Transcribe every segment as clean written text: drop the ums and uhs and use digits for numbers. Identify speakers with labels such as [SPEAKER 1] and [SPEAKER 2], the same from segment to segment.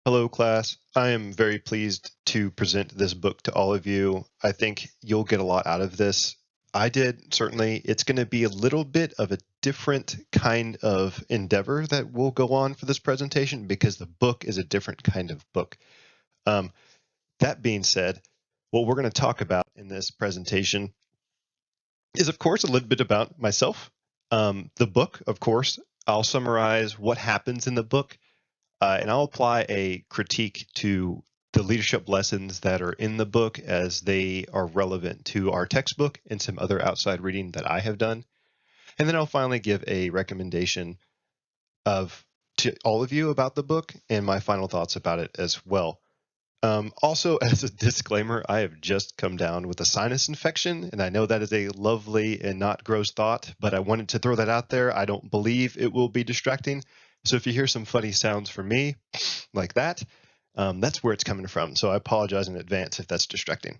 [SPEAKER 1] Hello, class. I am very pleased to present this book to all of you. I think you'll get a lot out of this. I did, certainly. It's going to be a little bit of a different kind of endeavor that will go on for this presentation because the book is a different kind of book. Um, that being said, what we're going to talk about in this presentation is, of course, a little bit about myself. The book, of course, I'll summarize what happens in the book and I'll apply a critique to the leadership lessons that are in the book as they are relevant to our textbook and some other outside reading that I have done. And then I'll finally give a recommendation to all of you about the book and my final thoughts about it as well. Also, as a disclaimer, I have just come down with a sinus infection, and I know that is a lovely and not gross thought, but I wanted to throw that out there. I don't believe it will be distracting. So if you hear some funny sounds from me like that, that's where it's coming from. So I apologize in advance if that's distracting.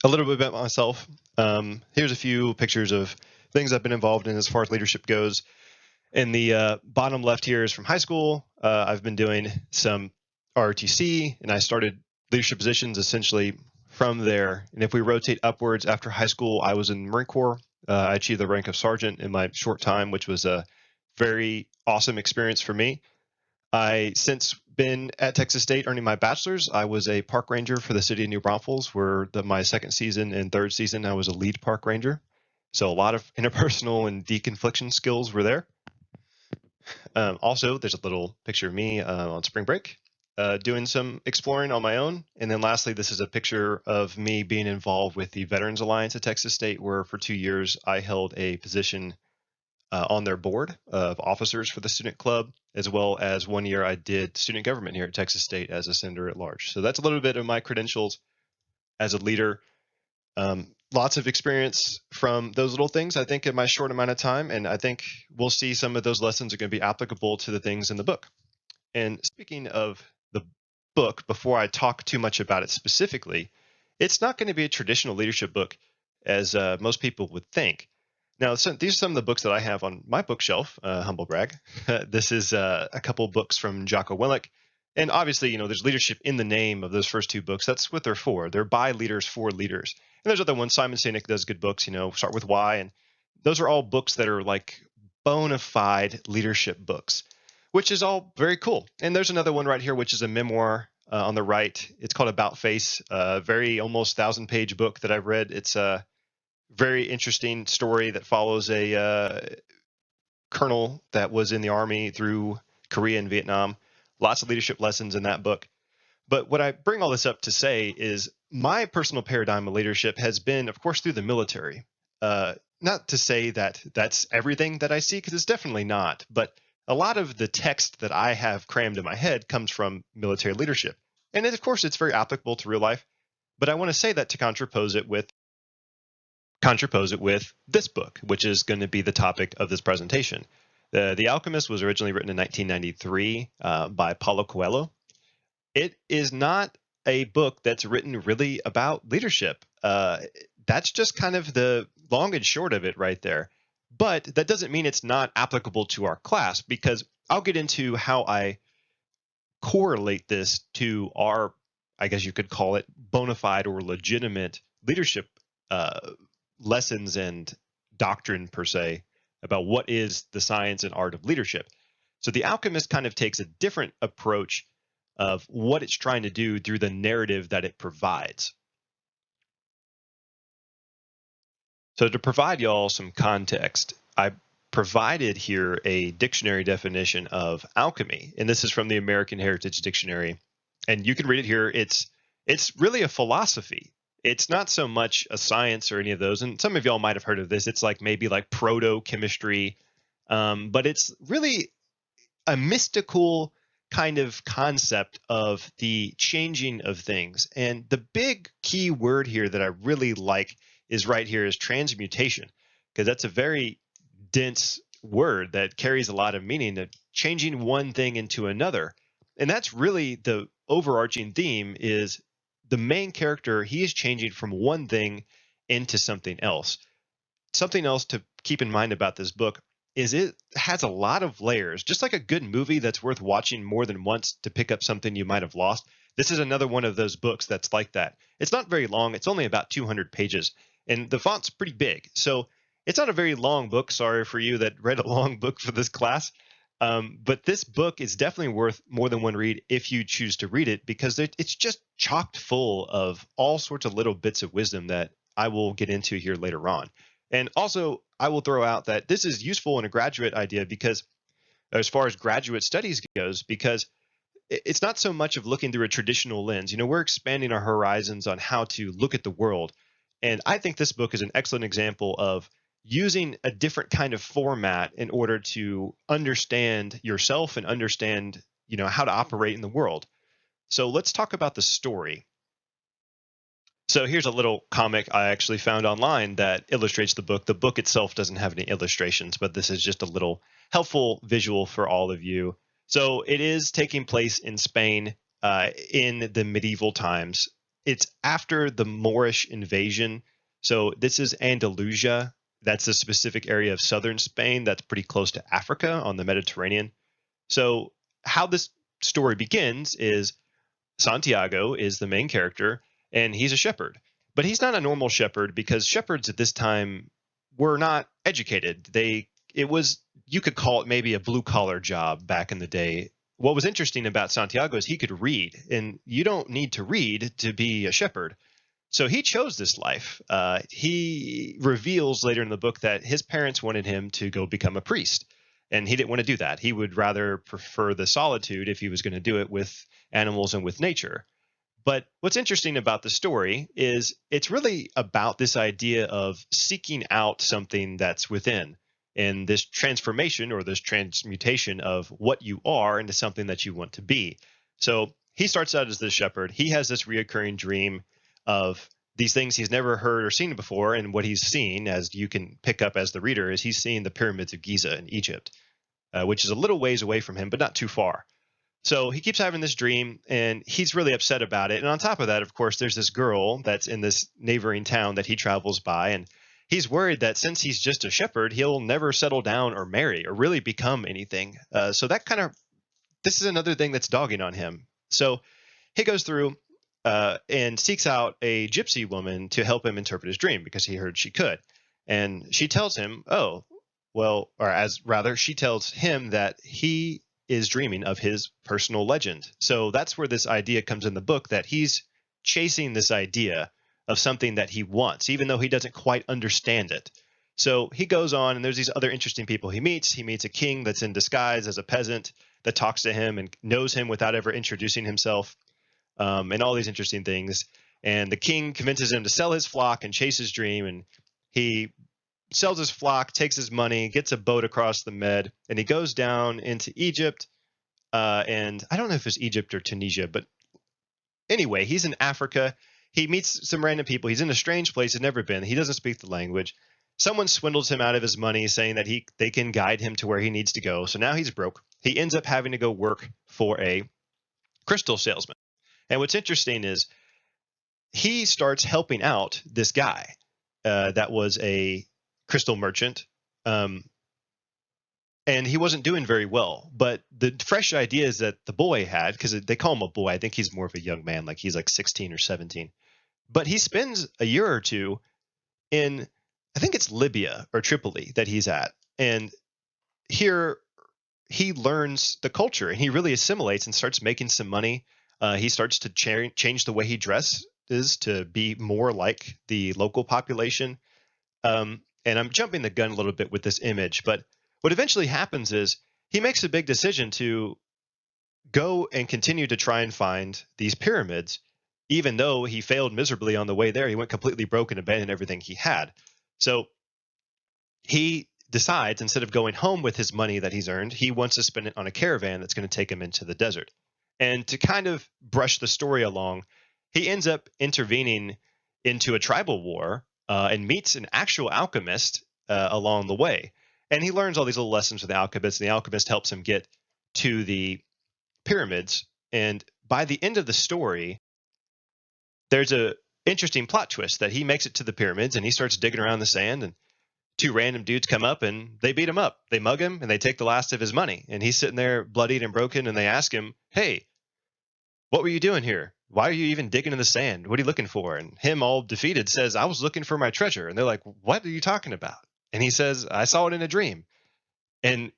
[SPEAKER 1] A little bit about myself. Here's a few pictures of things I've been involved in as far as leadership goes. In the bottom left here is from high school. I've been doing some ROTC, and I started leadership positions essentially from there. And if we rotate upwards after high school, I was in the Marine Corps. I achieved the rank of sergeant in my short time, which was a very awesome experience for me. I since been at Texas State earning my bachelor's. I was a park ranger for the city of New Braunfels, where my second season and third season I was a lead park ranger. So a lot of interpersonal and deconfliction skills were there. Also, there's a little picture of me on spring break doing some exploring on my own. And then lastly, this is a picture of me being involved with the Veterans Alliance at Texas State, where for 2 years I held a position on their board of officers for the student club, as well as 1 year I did student government here at Texas State as a senator at large. So that's a little bit of my credentials as a leader. Lots of experience from those little things, I think, in my short amount of time. And I think we'll see some of those lessons are going to be applicable to the things in the book. And speaking of the book, before I talk too much about it specifically, it's not going to be a traditional leadership book as most people would think. Now, these are some of the books that I have on my bookshelf, humble brag. This is a couple books from Jocko Willink. And obviously, there's leadership in the name of those first two books. That's what they're for. They're by leaders for leaders. And there's other ones. Simon Sinek does good books, Start with Why. And those are all books that are like bona fide leadership books, which is all very cool. And there's another one right here, which is a memoir on the right. It's called About Face, a very almost 1,000-page book that I've read. It's a very interesting story that follows a colonel that was in the army through Korea and Vietnam. Lots of leadership lessons in that book. But what I bring all this up to say is my personal paradigm of leadership has been, of course, through the military. Not to say that that's everything that I see, because it's definitely not. But a lot of the text that I have crammed in my head comes from military leadership. And of course, it's very applicable to real life. But I want to say that to contrapose it with this book, which is going to be the topic of this presentation. The Alchemist was originally written in 1993 by Paulo Coelho. It is not a book that's written really about leadership. That's just kind of the long and short of it right there. But that doesn't mean it's not applicable to our class, because I'll get into how I correlate this to our, I guess you could call it, bona fide or legitimate leadership lessons and doctrine per se about what is the science and art of leadership. So the Alchemist kind of takes a different approach of what it's trying to do through the narrative that it provides. So to provide y'all some context, I provided here a dictionary definition of alchemy, and this is from the American Heritage Dictionary. And you can read it here. It's really a philosophy. It's not so much a science or any of those. And some of y'all might have heard of this. It's like maybe like proto-chemistry, but it's really a mystical kind of concept of the changing of things. And the big key word here that I really like is right here is transmutation, because that's a very dense word that carries a lot of meaning, of changing one thing into another. And that's really the overarching theme is the main character, he is changing from one thing into something else. Something else to keep in mind about this book, is it has a lot of layers, just like a good movie that's worth watching more than once to pick up something you might have lost. This is another one of those books that's like that. It's not very long, it's only about 200 pages, and the font's pretty big. So it's not a very long book. Sorry for you that read a long book for this class. But this book is definitely worth more than one read if you choose to read it, because it's just chocked full of all sorts of little bits of wisdom that I will get into here later on. And also, I will throw out that this is useful in a graduate idea because, as far as graduate studies goes, because it's not so much of looking through a traditional lens. We're expanding our horizons on how to look at the world. And I think this book is an excellent example of using a different kind of format in order to understand yourself and understand, how to operate in the world. So let's talk about the story. So here's a little comic I actually found online that illustrates the book. The book itself doesn't have any illustrations, but this is just a little helpful visual for all of you. So it is taking place in Spain in the medieval times. It's after the Moorish invasion. So this is Andalusia. That's a specific area of southern Spain that's pretty close to Africa on the Mediterranean. So how this story begins is Santiago is the main character, and he's a shepherd. But he's not a normal shepherd because shepherds at this time were not educated. It was, you could call it maybe a blue collar job back in the day. What was interesting about Santiago is he could read, and you don't need to read to be a shepherd. So he chose this life. He reveals later in the book that his parents wanted him to go become a priest, and he didn't want to do that. He would rather prefer the solitude if he was going to do it with animals and with nature. But what's interesting about the story is it's really about this idea of seeking out something that's within, and this transformation or this transmutation of what you are into something that you want to be. So he starts out as this shepherd. He has this reoccurring dream of these things he's never heard or seen before. And what he's seen, as you can pick up as the reader, is he's seeing the pyramids of Giza in Egypt, which is a little ways away from him, but not too far. So he keeps having this dream and he's really upset about it. And on top of that, of course, there's this girl that's in this neighboring town that he travels by. And he's worried that since he's just a shepherd, he'll never settle down or marry or really become anything. So this is another thing that's dogging on him. So he goes through and seeks out a gypsy woman to help him interpret his dream because he heard she could. And she tells him, she tells him that he is dreaming of his personal legend. So that's where this idea comes in the book, that he's chasing this idea of something that he wants, even though he doesn't quite understand it. So he goes on, and there's these other interesting people he meets. He meets a king that's in disguise as a peasant that talks to him and knows him without ever introducing himself, and all these interesting things. And the king convinces him to sell his flock and chase his dream, and he sells his flock, takes his money, gets a boat across the Med, and he goes down into Egypt. And I don't know if it's Egypt or Tunisia, but anyway, he's in Africa. He meets some random people. He's in a strange place he's never been. He doesn't speak the language. Someone swindles him out of his money, saying that they can guide him to where he needs to go. So now he's broke. He ends up having to go work for a crystal salesman. And what's interesting is he starts helping out this guy that was a crystal merchant, and he wasn't doing very well. But the fresh ideas that the boy had, because they call him a boy, I think he's more of a young man, like he's like 16 or 17. But he spends a year or two in, I think it's Libya or Tripoli that he's at, and here he learns the culture and he really assimilates and starts making some money. He starts to change the way he dresses to be more like the local population. And I'm jumping the gun a little bit with this image, but what eventually happens is he makes a big decision to go and continue to try and find these pyramids, even though he failed miserably on the way there. He went completely broke and abandoned everything he had. So he decides, instead of going home with his money that he's earned, he wants to spend it on a caravan that's going to take him into the desert. And to kind of brush the story along, he ends up intervening into a tribal war and meets an actual alchemist along the way. And he learns all these little lessons with the alchemist, and the alchemist helps him get to the pyramids. And by the end of the story, there's a interesting plot twist that he makes it to the pyramids and he starts digging around the sand, and two random dudes come up and they beat him up. They mug him and they take the last of his money. And he's sitting there bloodied and broken. And they ask him, "Hey, what were you doing here? Why are you even digging in the sand? What are you looking for?" And him, all defeated, says, "I was looking for my treasure." And they're like, "What are you talking about?" And he says, "I saw it in a dream." And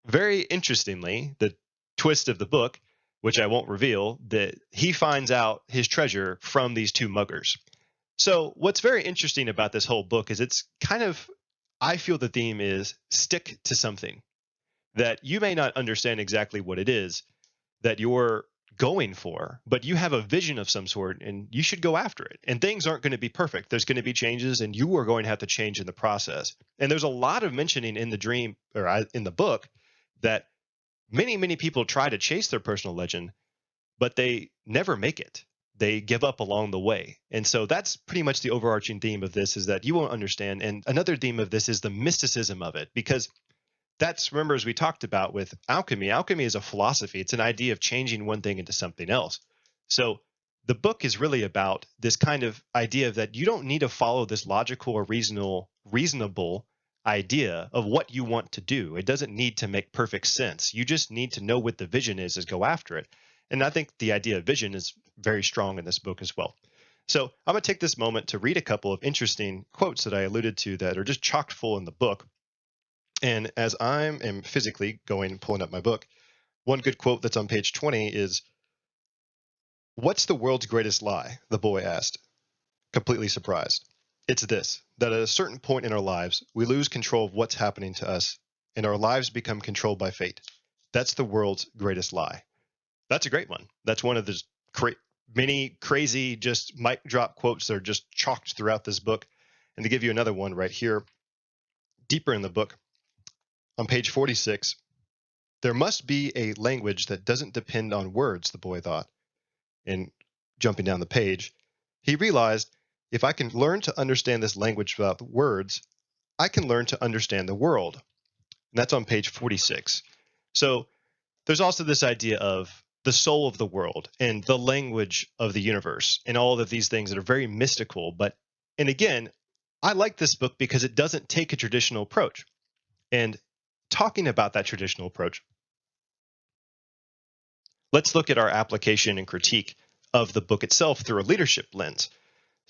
[SPEAKER 1] very interestingly, the twist of the book, which I won't reveal, that he finds out his treasure from these two muggers. So what's very interesting about this whole book is it's kind of, I feel the theme is stick to something that you may not understand exactly what it is that you're going for, but you have a vision of some sort and you should go after it. And things aren't going to be perfect. There's going to be changes and you are going to have to change in the process. And there's a lot of mentioning in the dream or in the book that many people try to chase their personal legend, but they never make it. They give up along the way. And so that's pretty much the overarching theme of this, is that you won't understand. And another theme of this is the mysticism of it, because that's, remember, as we talked about with alchemy is a philosophy. It's an idea of changing one thing into something else. So the book is really about this kind of idea that you don't need to follow this logical or reasonable idea of what you want to do. It doesn't need to make perfect sense. You just need to know what the vision is go after it. And I think the idea of vision is very strong in this book as well. So I'm going to take this moment to read a couple of interesting quotes that I alluded to that are just chock full in the book. And as I am physically pulling up my book, one good quote that's on page 20 is, "What's the world's greatest lie?" the boy asked, completely surprised. "It's this, that at a certain point in our lives, we lose control of what's happening to us, and our lives become controlled by fate. That's the world's greatest lie." That's a great one. That's one of the many crazy, just mic drop quotes that are just chalked throughout this book. And to give you another one right here, deeper in the book, on page 46, "There must be a language that doesn't depend on words," the boy thought. And jumping down the page, he realized, "If I can learn to understand this language without words, I can learn to understand the world." And that's on page 46. So there's also this idea of the soul of the world and the language of the universe and all of these things that are very mystical. And again, I like this book because it doesn't take a traditional approach. And talking about that traditional approach, let's look at our application and critique of the book itself through a leadership lens.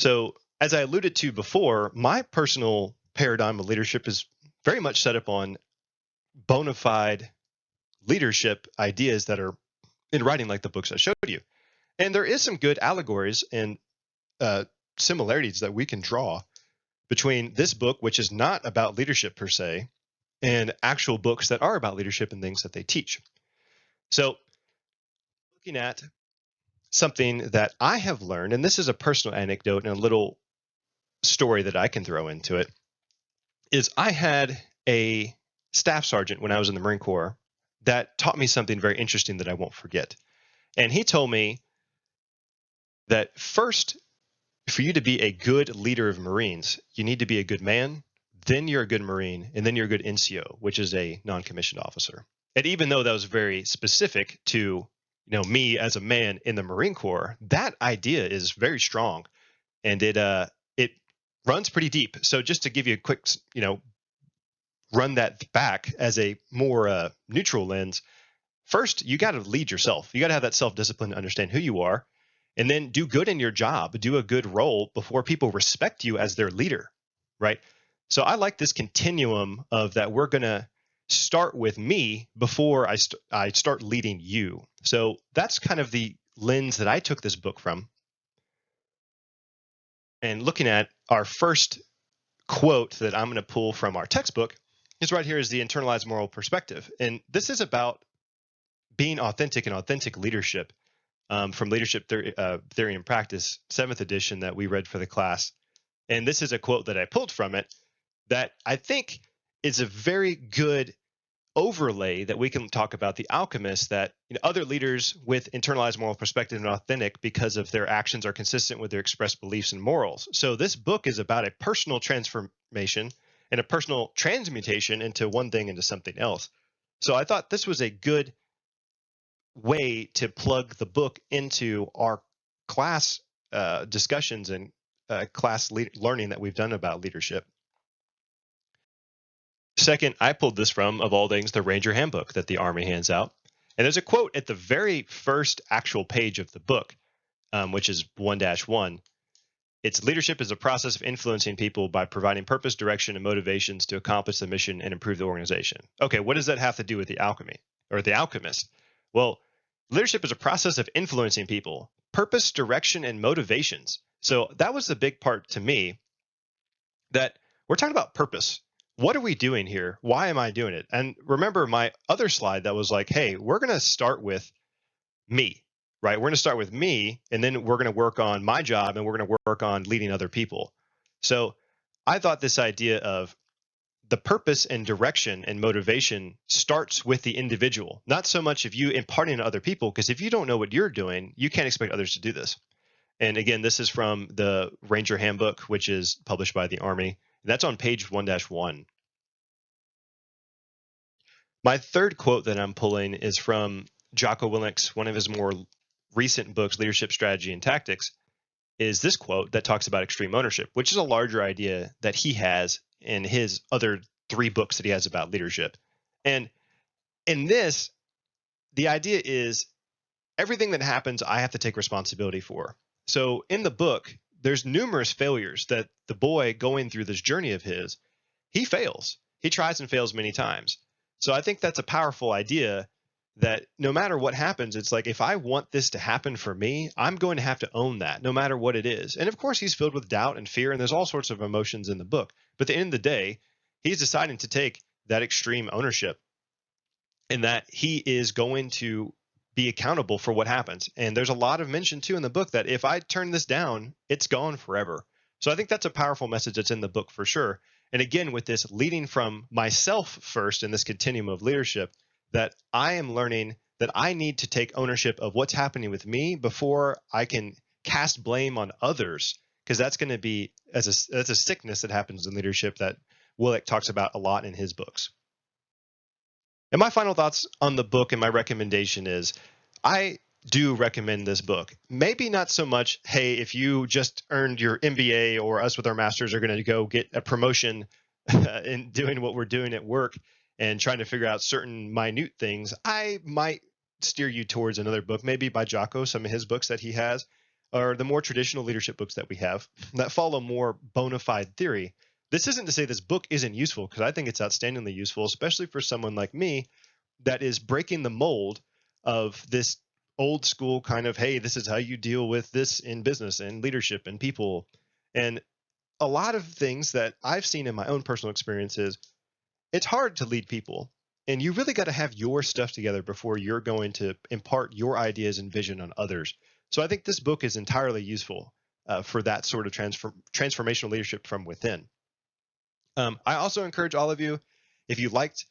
[SPEAKER 1] So, as I alluded to before, my personal paradigm of leadership is very much set up on bona fide leadership ideas that are in writing, like the books I showed you. And there is some good allegories and similarities that we can draw between this book, which is not about leadership per se, and actual books that are about leadership and things that they teach. So, looking at something that I have learned, and this is a personal anecdote and a little story that I can throw into it, is I had a staff sergeant when I was in the Marine Corps that taught me something very interesting that I won't forget. And he told me that first, for you to be a good leader of Marines, you need to be a good man, then you're a good Marine, and then you're a good NCO, which is a non-commissioned officer. And even though that was very specific to me as a man in the Marine Corps, that idea is very strong, and it runs pretty deep. So just to give you a quick run that back as a more neutral lens, first you got to lead yourself. You got to have that self-discipline to understand who you are, and then do good in your job, do a good role before people respect you as their leader, right? So I like this continuum of that we're going to start with me before I start leading you. So that's kind of the lens that I took this book from. And looking at our first quote that I'm going to pull from our textbook is right here, is the internalized moral perspective. And this is about being authentic and authentic leadership, from Leadership Theory and Practice, 7th edition, that we read for the class. And this is a quote that I pulled from it that I think is a very good overlay that we can talk about the Alchemist, that other leaders with internalized moral perspective and authentic because of their actions are consistent with their expressed beliefs and morals. So this book is about a personal transformation and a personal transmutation into one thing into something else. So I thought this was a good way to plug the book into our class discussions and class learning that we've done about leadership. Second, I pulled this from, of all things, the Ranger Handbook that the Army hands out. And there's a quote at the very first actual page of the book, which is 1-1. It's leadership is a process of influencing people by providing purpose, direction, and motivations to accomplish the mission and improve the organization. Okay, what does that have to do with the alchemy or the alchemist? Well, leadership is a process of influencing people, purpose, direction, and motivations. So that was the big part to me, that we're talking about purpose. What are we doing here? Why am I doing it? And remember my other slide that was like, hey, we're going to start with me, right? We're going to start with me, and then we're going to work on my job, and we're going to work on leading other people. So I thought this idea of the purpose and direction and motivation starts with the individual, not so much if you imparting to other people, because if you don't know what you're doing, you can't expect others to do this. And again, this is from the Ranger Handbook, which is published by the Army. That's on page 1-1. My third quote that I'm pulling is from Jocko Willink's, one of his more recent books, Leadership Strategy and Tactics, is this quote that talks about extreme ownership, which is a larger idea that he has in his other 3 books that he has about leadership. And in this, the idea is everything that happens, I have to take responsibility for. So in the book, there's numerous failures that the boy going through this journey of his, he fails. He tries and fails many times. So I think that's a powerful idea, that no matter what happens, it's like, if I want this to happen for me, I'm going to have to own that no matter what it is. And of course, he's filled with doubt and fear, and there's all sorts of emotions in the book. But at the end of the day, he's deciding to take that extreme ownership, and that he is going to be accountable for what happens. And there's a lot of mention too in the book that if I turn this down, it's gone forever. So I think that's a powerful message that's in the book for sure. And again, with this leading from myself first in this continuum of leadership, that I am learning that I need to take ownership of what's happening with me before I can cast blame on others, because that's going to be that's a sickness that happens in leadership that Willink talks about a lot in his books. And my final thoughts on the book and my recommendation is, I do recommend this book. Maybe not so much, hey, if you just earned your MBA, or us with our masters are going to go get a promotion in doing what we're doing at work and trying to figure out certain minute things, I might steer you towards another book, maybe by Jocko, some of his books that he has, or the more traditional leadership books that we have that follow more bona fide theory. This isn't to say this book isn't useful, because I think it's outstandingly useful, especially for someone like me that is breaking the mold of this old school kind of, hey, this is how you deal with this in business and leadership and people. And a lot of things that I've seen in my own personal experiences, it's hard to lead people. And you really got to have your stuff together before you're going to impart your ideas and vision on others. So I think this book is entirely useful for that sort of transformational leadership from within. I also encourage all of you, if you liked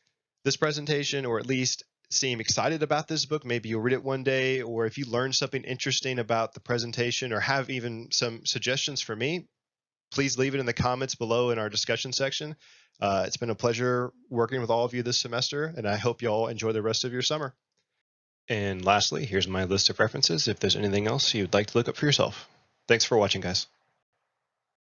[SPEAKER 1] this presentation, or at least seem excited about this book, maybe you'll read it one day, or if you learned something interesting about the presentation or have even some suggestions for me, please leave it in the comments below in our discussion section. It's been a pleasure working with all of you this semester, and I hope you all enjoy the rest of your summer. And lastly, here's my list of references if there's anything else you'd like to look up for yourself. Thanks for watching, guys.